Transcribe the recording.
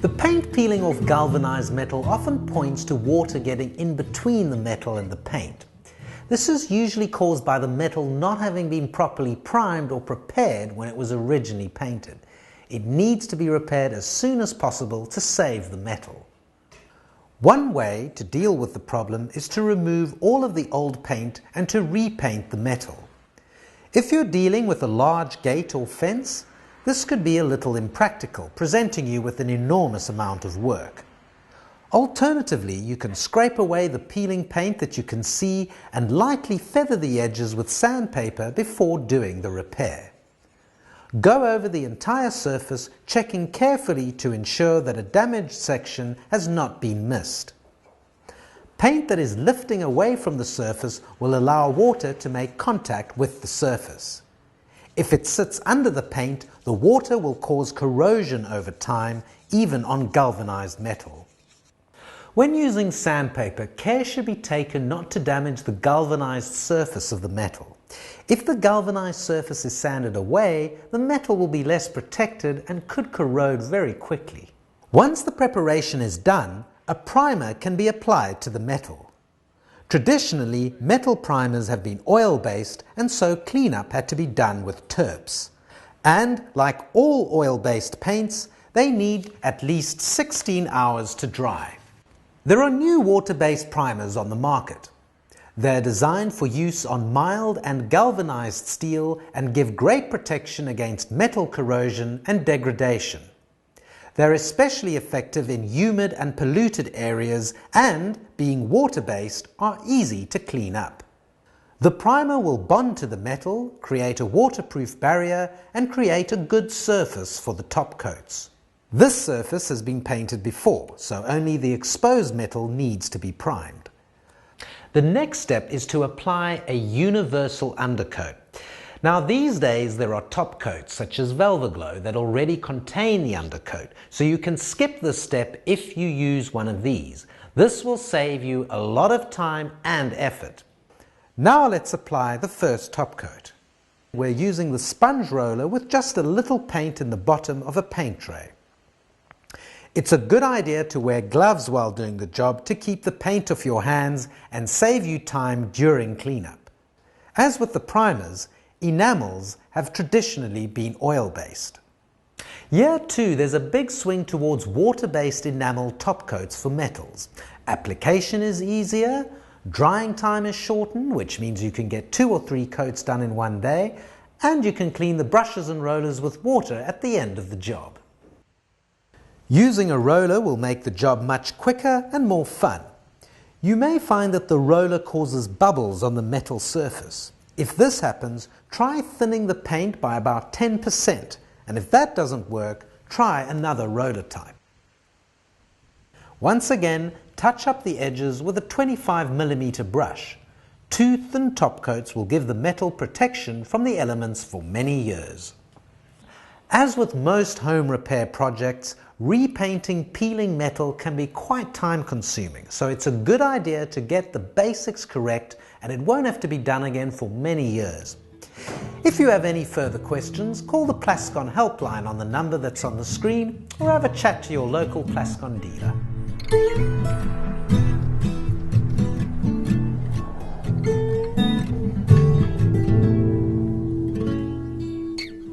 The paint peeling off galvanized metal often points to water getting in between the metal and the paint. This is usually caused by the metal not having been properly primed or prepared when it was originally painted. It needs to be repaired as soon as possible to save the metal. One way to deal with the problem is to remove all of the old paint and to repaint the metal. If you're dealing with a large gate or fence, this could be a little impractical, presenting you with an enormous amount of work. Alternatively, you can scrape away the peeling paint that you can see and lightly feather the edges with sandpaper before doing the repair. Go over the entire surface, checking carefully to ensure that a damaged section has not been missed. Paint that is lifting away from the surface will allow water to make contact with the surface. If it sits under the paint, the water will cause corrosion over time, even on galvanized metal. When using sandpaper, care should be taken not to damage the galvanized surface of the metal. If the galvanized surface is sanded away, the metal will be less protected and could corrode very quickly. Once the preparation is done, a primer can be applied to the metal. Traditionally, metal primers have been oil-based, and so cleanup had to be done with terps. And, like all oil-based paints, they need at least 16 hours to dry. There are new water-based primers on the market. They're designed for use on mild and galvanized steel and give great protection against metal corrosion and degradation. They're especially effective in humid and polluted areas and, being water-based, are easy to clean up. The primer will bond to the metal, create a waterproof barrier, and create a good surface for the top coats. This surface has been painted before, so only the exposed metal needs to be primed. The next step is to apply a universal undercoat. Now these days there are top coats such as Velvaglow that already contain the undercoat, so you can skip this step if you use one of these. This will save you a lot of time and effort. Now let's apply the first top coat. We're using the sponge roller with just a little paint in the bottom of a paint tray. It's a good idea to wear gloves while doing the job to keep the paint off your hands and save you time during cleanup. As with the primers, enamels have traditionally been oil-based. Here too, there's a big swing towards water-based enamel top coats for metals. Application is easier, drying time is shortened, which means you can get 2 or 3 coats done in one day, and you can clean the brushes and rollers with water at the end of the job. Using a roller will make the job much quicker and more fun. You may find that the roller causes bubbles on the metal surface. If this happens, try thinning the paint by about 10%, and if that doesn't work, try another roller type. Once again, touch up the edges with a 25mm brush. 2 thin top coats will give the metal protection from the elements for many years. As with most home repair projects, repainting peeling metal can be quite time-consuming, so it's a good idea to get the basics correct, and it won't have to be done again for many years. If you have any further questions, call the PLASCON helpline on the number that's on the screen, or have a chat to your local PLASCON dealer.